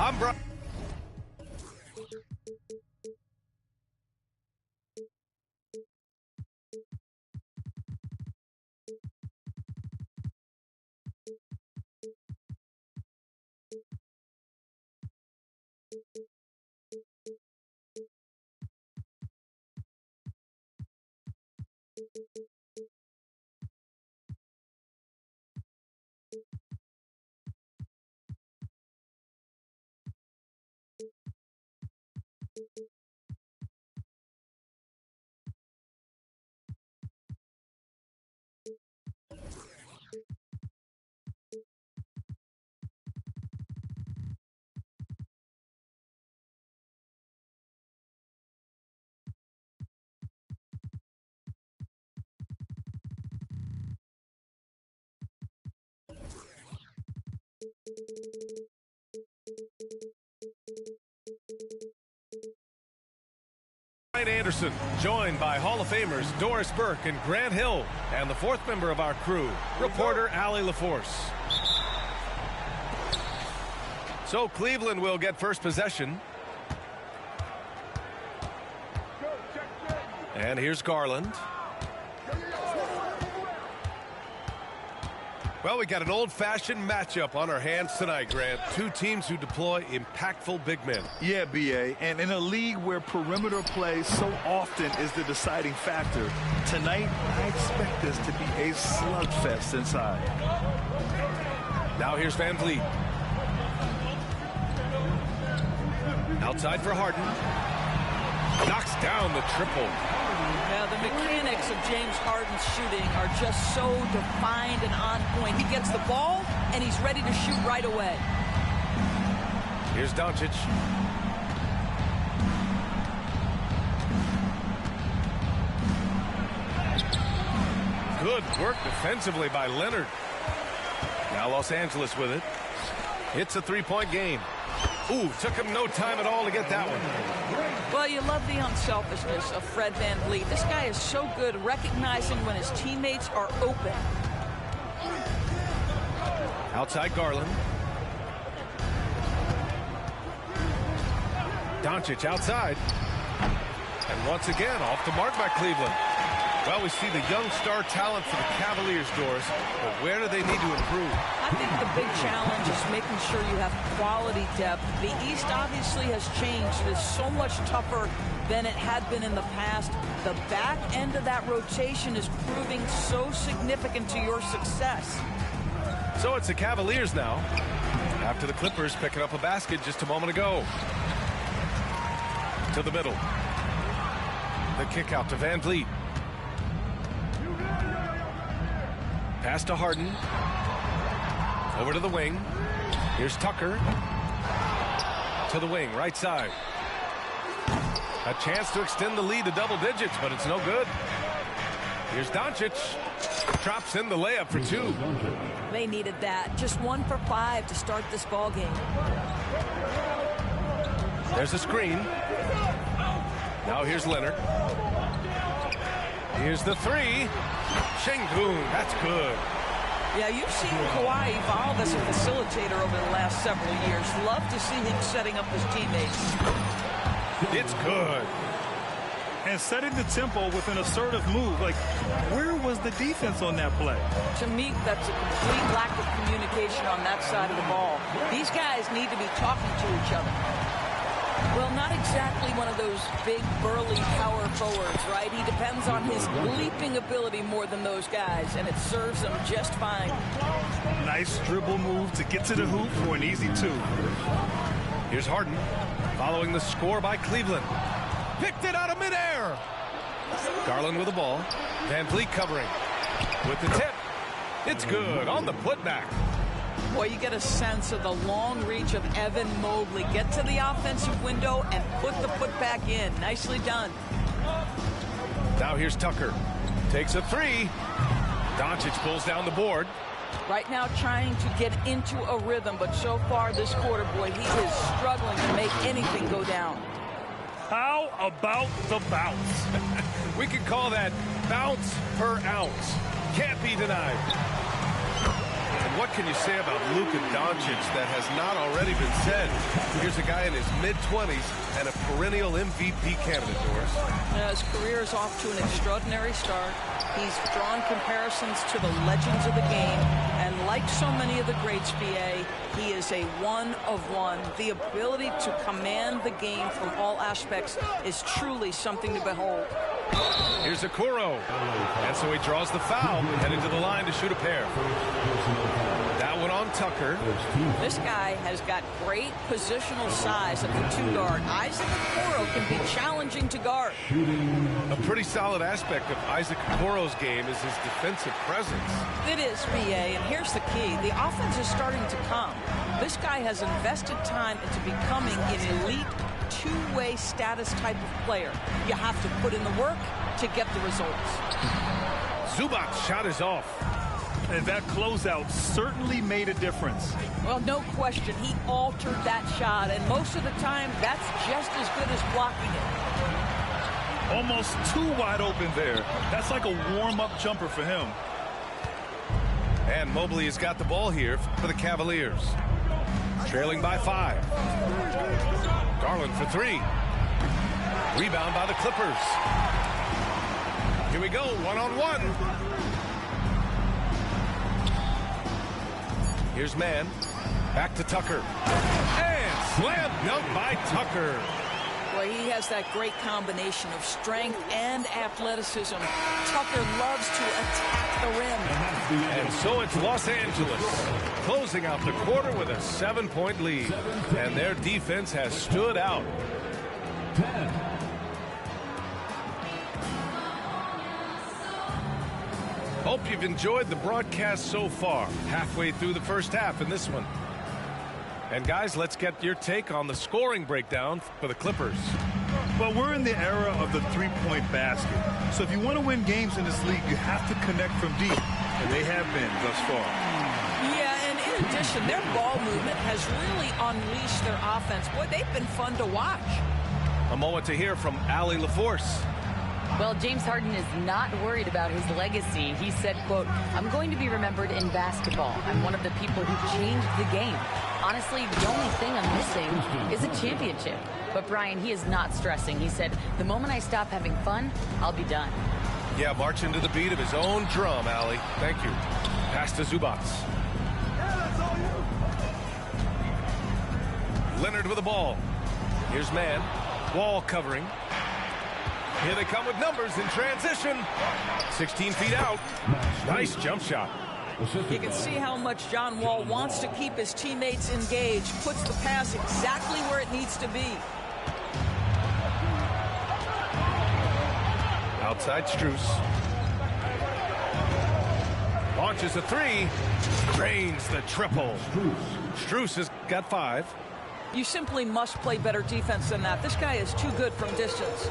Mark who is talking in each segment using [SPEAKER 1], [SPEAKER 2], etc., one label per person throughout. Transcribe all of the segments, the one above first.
[SPEAKER 1] I'm Brian. Anderson, joined by Hall of Famers Doris Burke and Grant Hill, and the fourth member of our crew, reporter Allie LaForce. So Cleveland will get first possession. And here's Garland. Well, we got an old-fashioned matchup on our hands tonight, Grant. Two teams who deploy impactful big men.
[SPEAKER 2] Yeah, B.A., and in a league where perimeter play so often is the deciding factor, tonight I expect this to be a slugfest inside.
[SPEAKER 1] Now here's Van Vliet. Outside for Harden. Knocks down the triple.
[SPEAKER 3] Now, the mechanics of James Harden's shooting are just so defined and on point. He gets the ball, and he's ready to shoot right away.
[SPEAKER 1] Here's Doncic. Good work defensively by Leonard. Now Los Angeles with it. It's a three-point game. Ooh, took him no time at all to get that one.
[SPEAKER 3] Well, you love the unselfishness of Fred VanVleet. This guy is so good recognizing when his teammates are open.
[SPEAKER 1] Outside Garland. Doncic outside. And once again, off the mark by Cleveland. Well, we see the young star talent for the Cavaliers, Doris, but where do they need to improve?
[SPEAKER 3] I think the big challenge is making sure you have quality depth. The East obviously has changed. It is so much tougher than it had been in the past. The back end of that rotation is proving so significant to your success.
[SPEAKER 1] So it's the Cavaliers now, after the Clippers picking up a basket just a moment ago. To the middle. The kick out to Van Vliet. Pass to Harden. Over to the wing. Here's Tucker. To the wing, right side. A chance to extend the lead to double digits, but it's no good. Here's Doncic. Drops in the layup for two.
[SPEAKER 3] They needed that. Just 1 for 5 to start this ball game.
[SPEAKER 1] There's a screen. Now here's Leonard. Here's the three. Şengün, that's good.
[SPEAKER 3] Yeah, you've seen Kawhi evolve as a facilitator over the last several years. Love to see him setting up his teammates.
[SPEAKER 1] It's good.
[SPEAKER 2] And setting the tempo with an assertive move. Like, where was the defense on that play?
[SPEAKER 3] To me, that's a complete lack of communication on that side of the ball. These guys need to be talking to each other. Well, not exactly one of those big, burly power forwards, right? He depends on his leaping ability more than those guys, and it serves him just fine.
[SPEAKER 2] Nice dribble move to get to the hoop for an easy 2.
[SPEAKER 1] Here's Harden, following the score by Cleveland. Picked it out of midair. Garland with the ball. Van Vliet covering. With the tip. It's good on the putback.
[SPEAKER 3] Boy, you get a sense of the long reach of Evan Mobley. Get to the offensive window and put the putback in. Nicely done.
[SPEAKER 1] Now here's Tucker. Takes a 3. Doncic pulls down the board.
[SPEAKER 3] Right now trying to get into a rhythm, but so far this quarter, boy, he is struggling to make anything go down.
[SPEAKER 2] How about the bounce?
[SPEAKER 1] We could call that bounce per ounce. Can't be denied. And what can you say about Luka Doncic that has not already been said? Here's a guy in his mid-20s and a perennial MVP candidate, Doris.
[SPEAKER 3] His career is off to an extraordinary start. He's drawn comparisons to the legends of the game, and like so many of the greats, BA, he is a one of one. The ability to command the game from all aspects is truly something to behold.
[SPEAKER 1] Here's Okoro. And so he draws the foul, heading to the line to shoot a pair. That one on Tucker.
[SPEAKER 3] This guy has got great positional size at the 2 guard. Isaac Okoro can be challenging to guard.
[SPEAKER 1] A pretty solid aspect of Isaac Okoro's game is his defensive presence.
[SPEAKER 3] It is, BA, and here's the key. The offense is starting to come. This guy has invested time into becoming an elite two-way status type of player. You have to put in the work to get the results.
[SPEAKER 1] Zubac's shot is off.
[SPEAKER 2] And that closeout certainly made a difference.
[SPEAKER 3] Well, no question. He altered that shot, and most of the time, that's just as good as blocking it.
[SPEAKER 2] Almost too wide open there. That's like a warm-up jumper for him.
[SPEAKER 1] And Mobley has got the ball here for the Cavaliers. Trailing by 5. Garland for 3. Rebound by the Clippers. Here we go, one-on-one. Here's Mann. Back to Tucker. And slam dunk by Tucker.
[SPEAKER 3] Well, he has that great combination of strength and athleticism. Tucker loves to attack the rim.
[SPEAKER 1] And so it's Los Angeles closing out the quarter with a 7-point lead. And their defense has stood out.
[SPEAKER 4] 10.
[SPEAKER 1] Hope you've enjoyed the broadcast so far. Halfway through the first half in this one. And guys, let's get your take on the scoring breakdown for the Clippers.
[SPEAKER 2] Well, we're in the era of the three-point basket. So if you want to win games in this league, you have to connect from deep. And they have been thus far.
[SPEAKER 3] Yeah, and in addition, their ball movement has really unleashed their offense. Boy, they've been fun to watch.
[SPEAKER 1] A moment to hear from Allie LaForce.
[SPEAKER 5] Well, James Harden is not worried about his legacy. He said, quote, "I'm going to be remembered in basketball. I'm one of the people who changed the game. Honestly, the only thing I'm missing is a championship." But Brian, he is not stressing. He said, "The moment I stop having fun, I'll be done."
[SPEAKER 1] Yeah, marching to the beat of his own drum, Allie. Thank you. Pass to Zubac. Leonard with the ball. Here's Mann. Wall covering. Here they come with numbers in transition. 16 feet out. Nice jump shot.
[SPEAKER 3] You can see how much John Wall wants to keep his teammates engaged. Puts the pass exactly where it needs to be.
[SPEAKER 1] Outside Strus. Launches a 3. Drains the triple. Strus has got 5.
[SPEAKER 3] You simply must play better defense than that. This guy is too good from distance.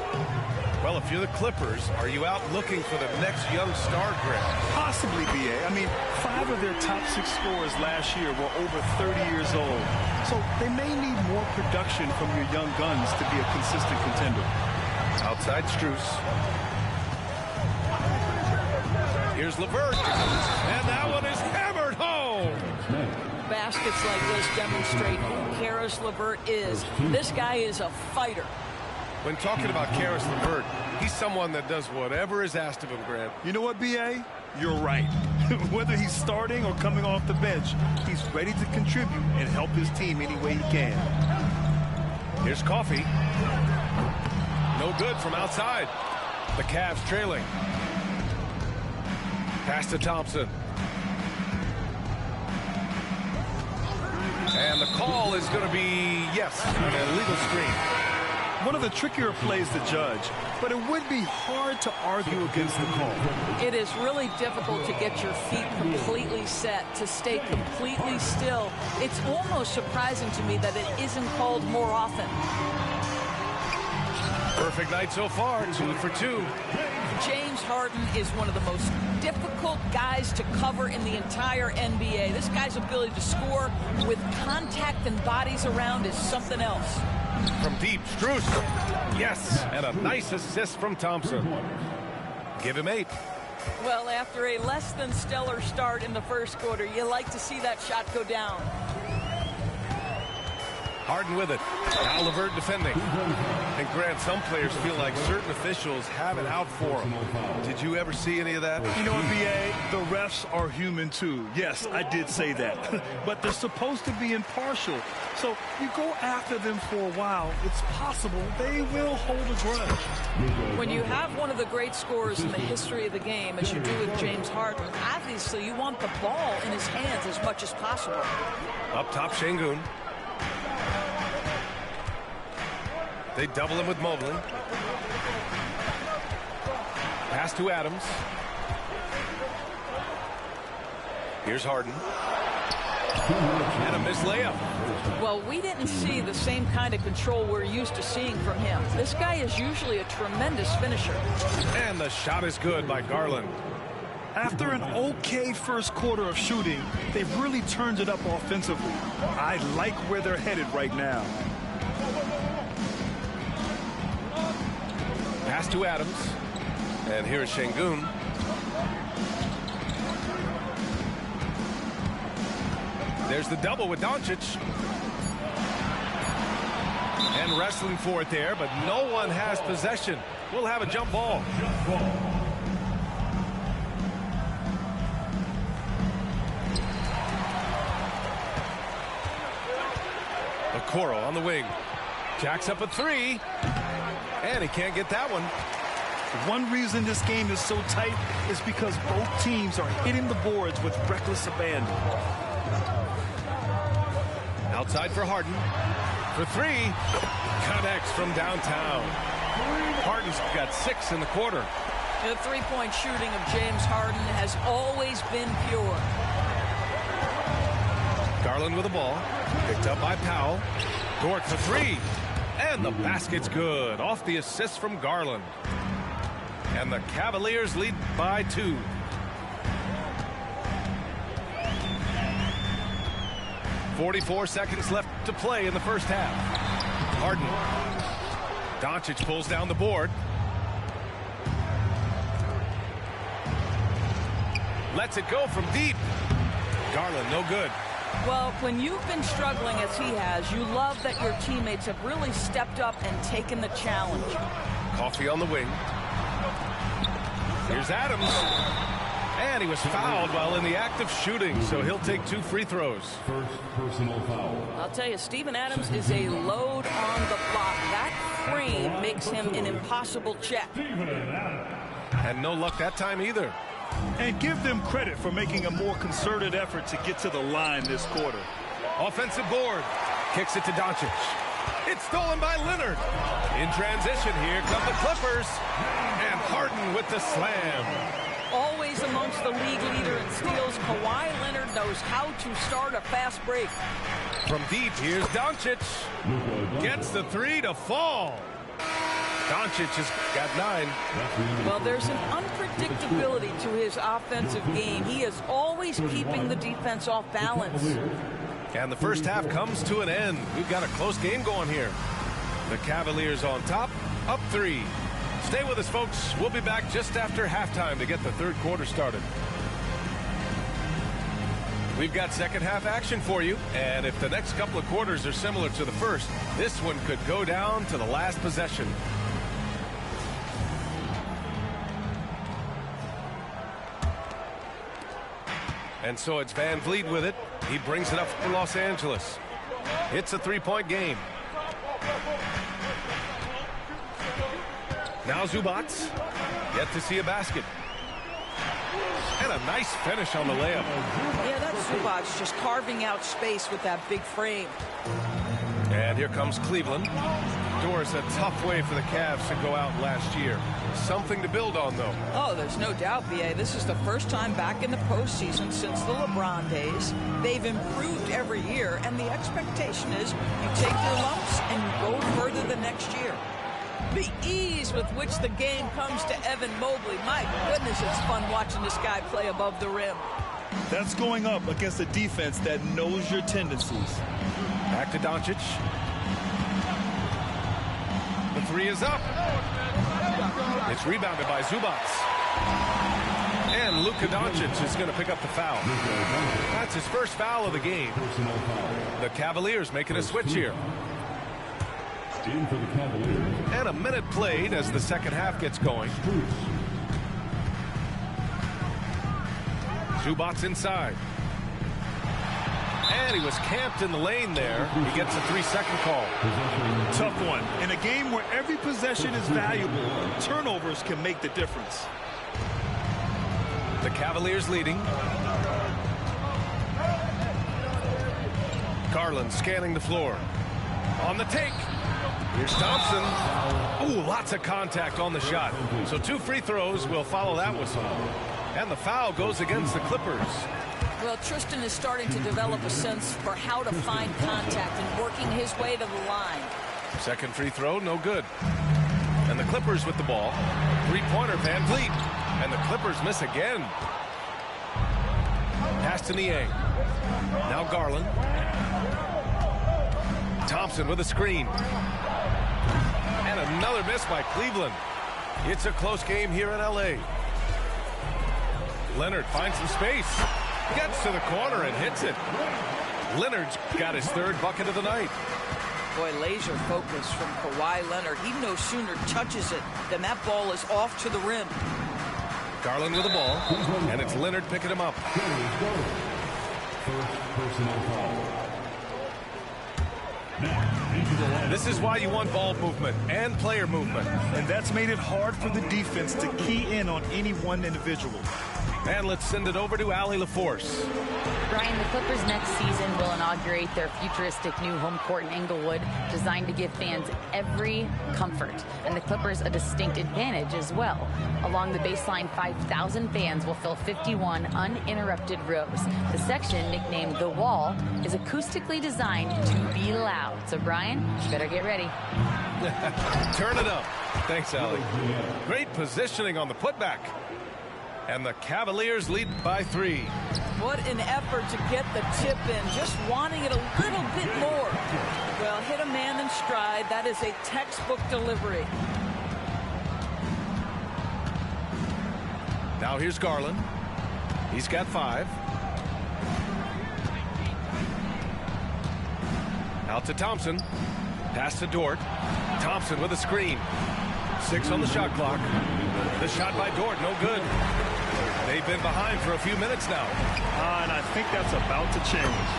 [SPEAKER 1] Well, if you're the Clippers, are you out looking for the next young star grab?
[SPEAKER 2] Possibly, BA. I mean, 5 of their top 6 scorers last year were over 30 years old. So they may need more production from your young guns to be a consistent contender.
[SPEAKER 1] Outside Strus. Here's LeVert. And that one is hammered home.
[SPEAKER 3] Baskets like this demonstrate who Karis LeVert is. This guy is a fighter.
[SPEAKER 1] When talking about Karis LeVert, he's someone that does whatever is asked of him, Grant.
[SPEAKER 2] You know what, BA? You're right. Whether he's starting or coming off the bench, he's ready to contribute and help his team any way he can.
[SPEAKER 1] Here's Coffee. No good from outside. The Cavs trailing. Pass to Thompson. And the call is going to be, yes, an illegal screen.
[SPEAKER 2] One of the trickier plays to judge, but it would be hard to argue against the call.
[SPEAKER 3] It is really difficult to get your feet completely set, to stay completely still. It's almost surprising to me that it isn't called more often.
[SPEAKER 1] Perfect night so far, 2 for 2.
[SPEAKER 3] James Harden is one of the most difficult guys to cover in the entire NBA. This guy's ability to score with contact and bodies around is something else.
[SPEAKER 1] From deep, Strus. Yes, and a nice assist from Thompson. Give him 8.
[SPEAKER 3] Well, after a less than stellar start in the first quarter, you like to see that shot go down.
[SPEAKER 1] Harden with it. Now LeVert defending. And Grant, some players feel like certain officials have it out for them. Did you ever see any of that?
[SPEAKER 2] You know, NBA, the refs are human too. Yes, I did say that. But they're supposed to be impartial. So you go after them for a while, it's possible they will hold a grudge.
[SPEAKER 3] When you have one of the great scorers in the history of the game, as you do with James Harden, obviously you want the ball in his hands as much as possible.
[SPEAKER 1] Up top, Şengün. They double him with Mobley. Pass to Adams. Here's Harden. And a missed layup.
[SPEAKER 3] Well, we didn't see the same kind of control we're used to seeing from him. This guy is usually a tremendous finisher.
[SPEAKER 1] And the shot is good by Garland.
[SPEAKER 2] After an okay first quarter of shooting, they've really turned it up offensively. I like where they're headed right now.
[SPEAKER 1] Pass to Adams. And here's Şengün. There's the double with Doncic. And wrestling for it there, but no one has possession. We'll have a jump ball. Okoro on the wing. Jacks up a 3. And he can't get that one.
[SPEAKER 2] One reason this game is so tight is because both teams are hitting the boards with reckless abandon.
[SPEAKER 1] Outside for Harden. For 3. Connects from downtown. Harden's got 6 in the quarter.
[SPEAKER 3] The three-point shooting of James Harden has always been pure.
[SPEAKER 1] Garland with the ball. Picked up by Powell. Dort for 3. And the basket's good. Off the assist from Garland. And the Cavaliers lead by 2. .44 seconds left to play in the first half. Harden. Doncic pulls down the board. Lets it go from deep. Garland, no good.
[SPEAKER 3] Well, when you've been struggling as he has, you love that your teammates have really stepped up and taken the challenge.
[SPEAKER 1] Coffee on the wing. Here's Adams. And he was fouled while in the act of shooting, so he'll take 2 free throws.
[SPEAKER 4] First personal foul.
[SPEAKER 3] I'll tell you, Steven Adams is a load on the block. That frame makes him an impossible check.
[SPEAKER 1] And no luck that time either.
[SPEAKER 2] And give them credit for making a more concerted effort to get to the line this quarter.
[SPEAKER 1] Offensive board. Kicks it to Doncic. It's stolen by Leonard. In transition, here come the Clippers. And Harden with the slam.
[SPEAKER 3] Always amongst the league leader in steals, Kawhi Leonard knows how to start a fast break.
[SPEAKER 1] From deep, here's Doncic. Gets the 3 to fall. Doncic has got 9.
[SPEAKER 3] Well, there's an unpredictability to his offensive game. He is always keeping the defense off balance.
[SPEAKER 1] And the first half comes to an end. We've got a close game going here. The Cavaliers on top, up 3. Stay with us, folks. We'll be back just after halftime to get the third quarter started. We've got second half action for you. And if the next couple of quarters are similar to the first, this one could go down to the last possession. And so it's Van Vliet with it. He brings it up for Los Angeles. It's a 3-point game. Now Zubats. Yet to see a basket. And a nice finish on the layup.
[SPEAKER 3] Yeah, that's Zubats just carving out space with that big frame.
[SPEAKER 1] And here comes Cleveland. Doris, a tough way for the Cavs to go out last year. Something to build on, though.
[SPEAKER 3] Oh, there's no doubt, B.A. This is the first time back in the postseason since the LeBron days. They've improved every year, and the expectation is you take your lumps and you go further the next year. The ease with which the game comes to Evan Mobley. My goodness, it's fun watching this guy play above the rim.
[SPEAKER 2] That's going up against a defense that knows your tendencies.
[SPEAKER 1] Back to Doncic. The three is up. It's rebounded by Zubats. And Luka Doncic is going to pick up the foul. That's his first foul of the game. The Cavaliers making a switch here.
[SPEAKER 4] In for the Cavaliers.
[SPEAKER 1] And a minute played as the second half gets going. Zubats inside. And he was camped in the lane there. He gets a 3-second call.
[SPEAKER 2] Tough one. In a game where every possession is valuable, turnovers can make the difference.
[SPEAKER 1] The Cavaliers leading. Garland scanning the floor. On the take. Here's Thompson. Ooh, lots of contact on the shot. So 2 free throws will follow that whistle. And the foul goes against the Clippers.
[SPEAKER 3] Well, Tristan is starting to develop a sense for how to find contact and working his way to the line.
[SPEAKER 1] Second free throw, no good. And the Clippers with the ball. Three-pointer, Van Vliet. And the Clippers miss again. Pass to Niang. Now Garland. Thompson with a screen. And another miss by Cleveland. It's a close game here in LA. Leonard finds some space. Gets to the corner and hits it. Leonard's got his third bucket of the night.
[SPEAKER 3] Boy, laser focus from Kawhi Leonard. He no sooner touches it than that ball is off to the rim.
[SPEAKER 1] Garland with the ball, and it's Leonard picking him up.
[SPEAKER 4] First personal foul.
[SPEAKER 1] This is why you want ball movement and player movement.
[SPEAKER 2] And that's made it hard for the defense to key in on any one individual.
[SPEAKER 1] And let's send it over to Allie LaForce.
[SPEAKER 5] Brian, the Clippers next season will inaugurate their futuristic new home court in Inglewood, designed to give fans every comfort, and the Clippers a distinct advantage as well. Along the baseline, 5,000 fans will fill 51 uninterrupted rows. The section, nicknamed The Wall, is acoustically designed to be loud. So, Brian, you better get ready.
[SPEAKER 1] Turn it up. Thanks, Allie. Great positioning on the putback. And the Cavaliers lead by 3.
[SPEAKER 3] What an effort to get the tip in, just wanting it a little bit more. Well, hit a man in stride. That is a textbook delivery.
[SPEAKER 1] Now here's Garland. He's got 5. Out to Thompson. Pass to Dort. Thompson with a screen. 6 on the shot clock. The shot by Dort, no good. They've been behind for a few minutes now.
[SPEAKER 2] And I think that's about to change.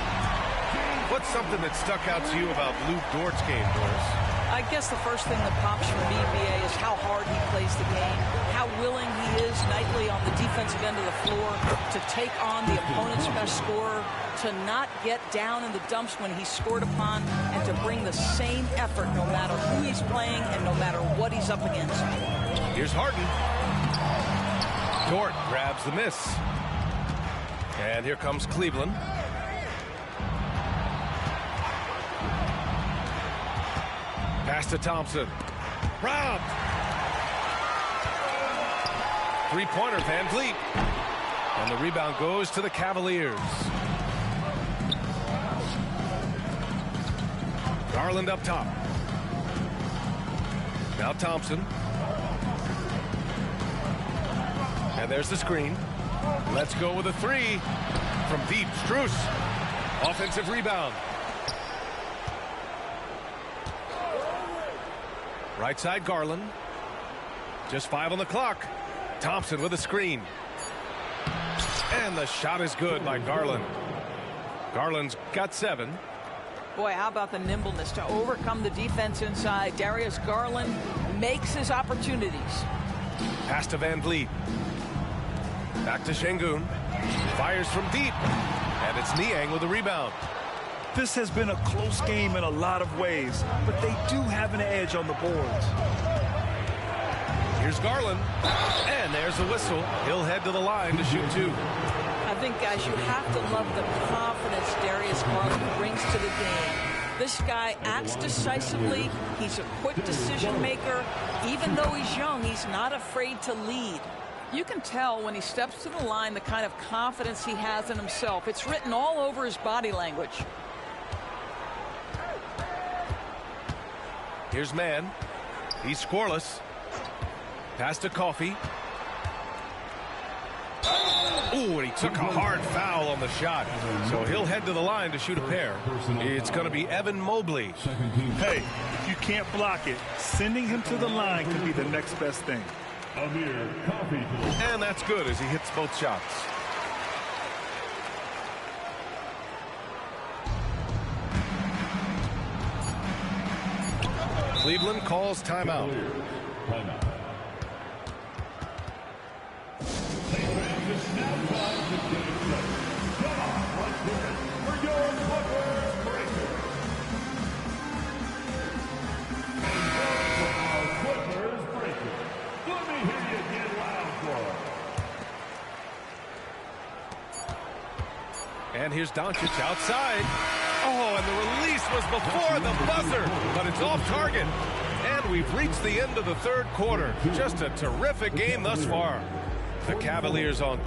[SPEAKER 1] What's something that stuck out to you about Lou Dort's game, Doris?
[SPEAKER 3] I guess the first thing that pops for me, BA, is how hard he plays the game, how willing he is nightly on the defensive end of the floor to take on the opponent's best scorer, to not get down in the dumps when he's scored upon, and to bring the same effort no matter who he's playing and no matter what he's up against.
[SPEAKER 1] Here's Harden. Dort grabs the miss. And here comes Cleveland. Pass to Thompson. Robbed. Three-pointer, Van Vliet. And the rebound goes to the Cavaliers. Garland up top. Now Thompson. And there's the screen. Let's go with a 3 from deep. Strus. Offensive rebound. Right side, Garland. Just 5 on the clock. Thompson with a screen. And the shot is good by Garland. Garland's got 7.
[SPEAKER 3] Boy, how about the nimbleness to overcome the defense inside. Darius Garland makes his opportunities.
[SPEAKER 1] Pass to Van Vliet. Back to Şengün. Fires from deep. And it's Niang with the rebound.
[SPEAKER 2] This has been a close game in a lot of ways, but they do have an edge on the boards.
[SPEAKER 1] Here's Garland. And there's the whistle. He'll head to the line to shoot two.
[SPEAKER 3] I think, guys, you have to love the confidence Darius Garland brings to the game. This guy acts decisively. He's a quick decision maker. Even though he's young, he's not afraid to lead. You can tell when he steps to the line the kind of confidence he has in himself. It's written all over his body language.
[SPEAKER 1] Here's Mann. He's scoreless. Pass to Coffey. Ooh, and he took a hard foul on the shot. So he'll head to the line to shoot a pair. It's going to be Evan Mobley.
[SPEAKER 2] Hey, if you can't block it, sending him to the line could be the next best thing.
[SPEAKER 1] And that's good as he hits both shots. Cleveland calls timeout. And here's Doncic outside. Oh, and the release was before the buzzer, but it's off target. And we've reached the end of the third quarter. Just a terrific game thus far. The Cavaliers on.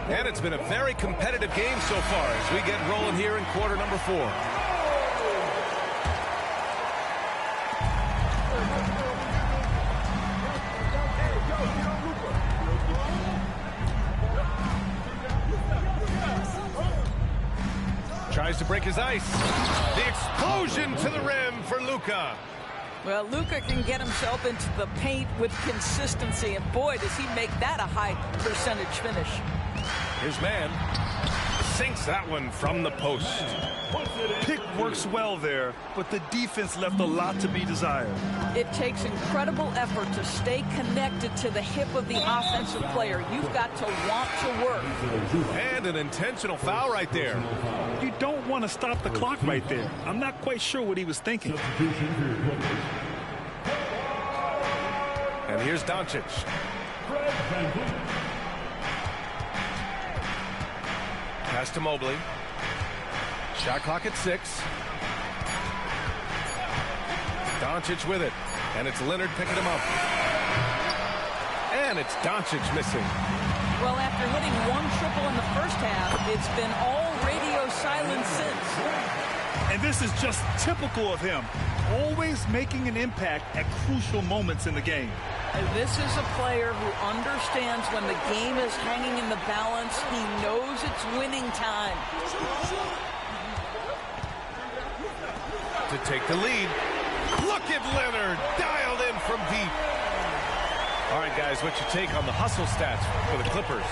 [SPEAKER 1] And it's been a very competitive game so far as we get rolling here in quarter number 4. Tries to break his ice. The explosion to the rim for Luka.
[SPEAKER 3] Well, Luka can get himself into the paint with consistency, and boy, does he make that a high percentage finish.
[SPEAKER 1] Here's Mann. Sinks that one from the post.
[SPEAKER 2] Pick works well there, but the defense left a lot to be desired.
[SPEAKER 3] It takes incredible effort to stay connected to the hip of the offensive player. You've got to want to work.
[SPEAKER 1] And an intentional foul right there.
[SPEAKER 2] You don't want to stop the clock right there. I'm not quite sure what he was thinking.
[SPEAKER 1] And here's Doncic. Pass to Mobley. Shot clock at 6. Doncic with it. And it's Leonard picking him up. And it's Doncic missing.
[SPEAKER 3] Well, after hitting one triple in the first half, it's been all radio silence since.
[SPEAKER 2] And this is just typical of him. Always making an impact at crucial moments in the game.
[SPEAKER 3] And this is a player who understands when the game is hanging in the balance. He knows it's winning time.
[SPEAKER 1] To take the lead. Look at Leonard, dialed in from deep. All right, guys, what's your take on the hustle stats for the Clippers?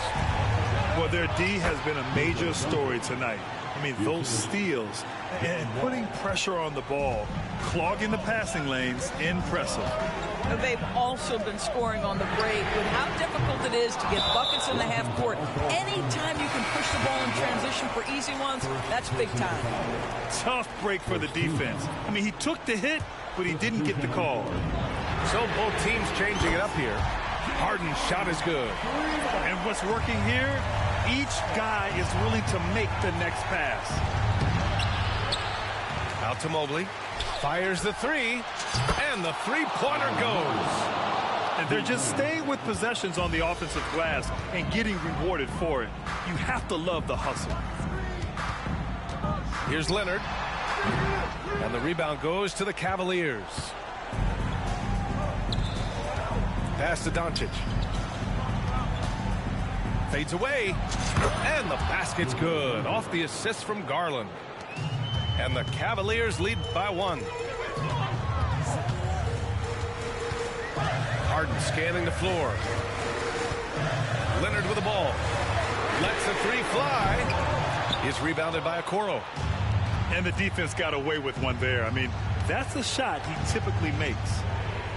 [SPEAKER 2] Well, their D has been a major story tonight. I mean, those steals and putting pressure on the ball, clogging the passing lanes, impressive.
[SPEAKER 3] They've also been scoring on the break. With how difficult it is to get buckets in the half court, anytime you can push the ball in transition for easy ones, that's big time.
[SPEAKER 2] Tough break for the defense. I mean, he took the hit, but he didn't get the call.
[SPEAKER 1] So both teams changing it up here. Harden's shot is good.
[SPEAKER 2] And what's working here, each guy is willing to make the next pass.
[SPEAKER 1] Out to Mobley. Fires the three. And the three-pointer goes.
[SPEAKER 2] And they're just staying with possessions on the offensive glass and getting rewarded for it. You have to love the hustle.
[SPEAKER 1] Here's Leonard. And the rebound goes to the Cavaliers. Pass to Doncic. Fades away. And the basket's good. Off the assist from Garland. And the Cavaliers lead by 1. Harden scanning the floor. Leonard with the ball. Lets a three fly. Is rebounded by Okoro.
[SPEAKER 2] And the defense got away with one there. I mean, that's a shot he typically makes.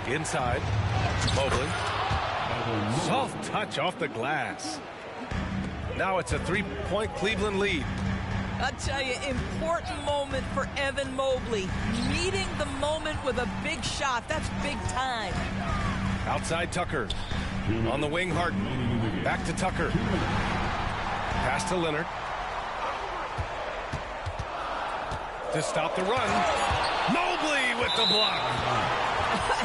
[SPEAKER 1] Inside. Mobley. Soft touch off the glass. Now it's a three-point Cleveland lead.
[SPEAKER 3] I'll tell you, important moment for Evan Mobley. Meeting the moment with a big shot. That's big time.
[SPEAKER 1] Outside Tucker. On the wing, Harden. Back to Tucker. Pass to Leonard. To stop the run. Mobley with the block.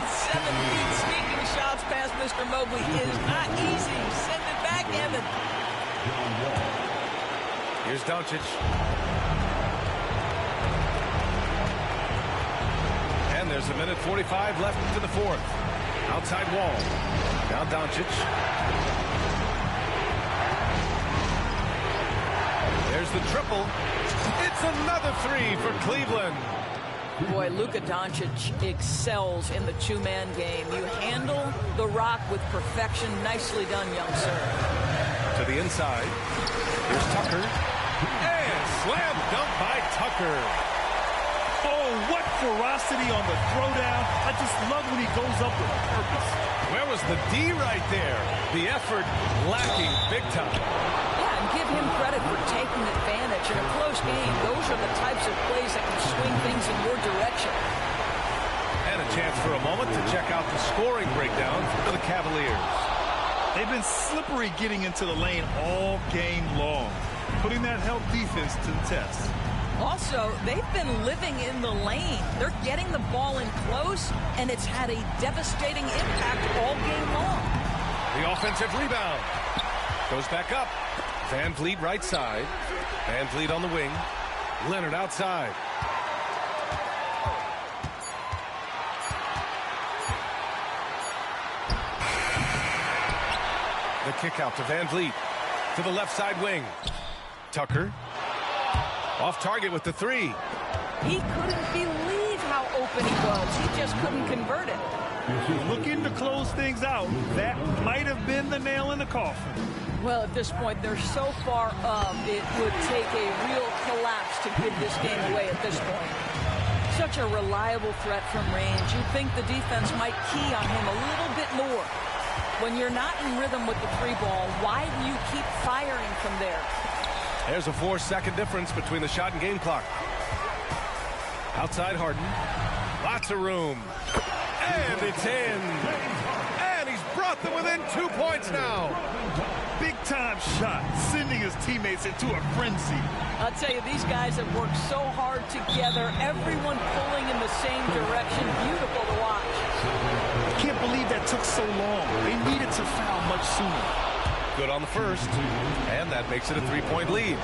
[SPEAKER 3] 7 feet sneaking shots past Mr. Mobley is not easy. Send it back, Evan.
[SPEAKER 1] Here's Doncic. And there's a minute 45 left to the fourth. Outside wall. Now Doncic. There's the triple. It's another three for Cleveland.
[SPEAKER 3] Boy, Luka Doncic excels in the two-man game. You handle the rock with perfection. Nicely done, young sir.
[SPEAKER 1] To the inside. Here's Tucker. And slam dunk by Tucker.
[SPEAKER 2] Oh, what ferocity on the throwdown. I just love when he goes up with purpose.
[SPEAKER 1] Where was the D right there? The effort lacking big time.
[SPEAKER 3] Yeah, and give him credit for taking advantage. In a close game, those are the types of plays that can swing things in your direction.
[SPEAKER 1] And a chance for a moment to check out the scoring breakdown for the Cavaliers.
[SPEAKER 2] They've been slippery getting into the lane all game long, putting that help defense to the test.
[SPEAKER 3] Also, they've been living in the lane. They're getting the ball in close, and it's had a devastating impact all game long.
[SPEAKER 1] The offensive rebound. Goes back up. Van Vliet right side. Van Vliet on the wing. Leonard outside. The kick out to Van Vliet. To the left side wing. Tucker. Off target with the three.
[SPEAKER 3] He couldn't believe how open he was. He just couldn't convert it.
[SPEAKER 2] Looking to close things out. That might have been the nail in the coffin.
[SPEAKER 3] Well, at this point, they're so far up, it would take a real collapse to give this game away at this point. Such a reliable threat from range. You'd think the defense might key on him a little bit more. When you're not in rhythm with the three ball, why do you keep firing from there?
[SPEAKER 1] There's a 4-second difference between the shot and game clock. Outside Harden. Lots of room. And it's in. And he's brought them within 2 points now.
[SPEAKER 2] Big-time shot, sending his teammates into a frenzy.
[SPEAKER 3] I'll tell you, these guys have worked so hard together. Everyone pulling in the same direction. Beautiful to watch.
[SPEAKER 2] I can't believe that took so long. They needed to foul much sooner.
[SPEAKER 1] Good on the first. And that makes it a 3-point lead.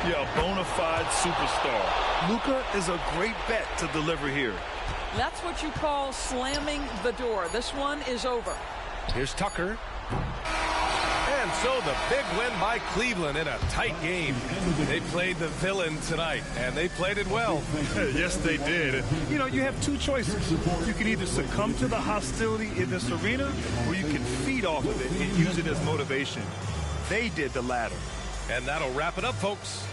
[SPEAKER 2] Yeah, a bona fide superstar. Luka is a great bet to deliver here.
[SPEAKER 3] That's what you call slamming the door. This one is over.
[SPEAKER 1] Here's Tucker. And so the big win by Cleveland in a tight game. They played the villain tonight, and they played it well.
[SPEAKER 2] Yes, they did. You know, you have two choices. You can either succumb to the hostility in this arena, or you can feed off of it and use it as motivation. They did the latter.
[SPEAKER 1] And that'll wrap it up, folks.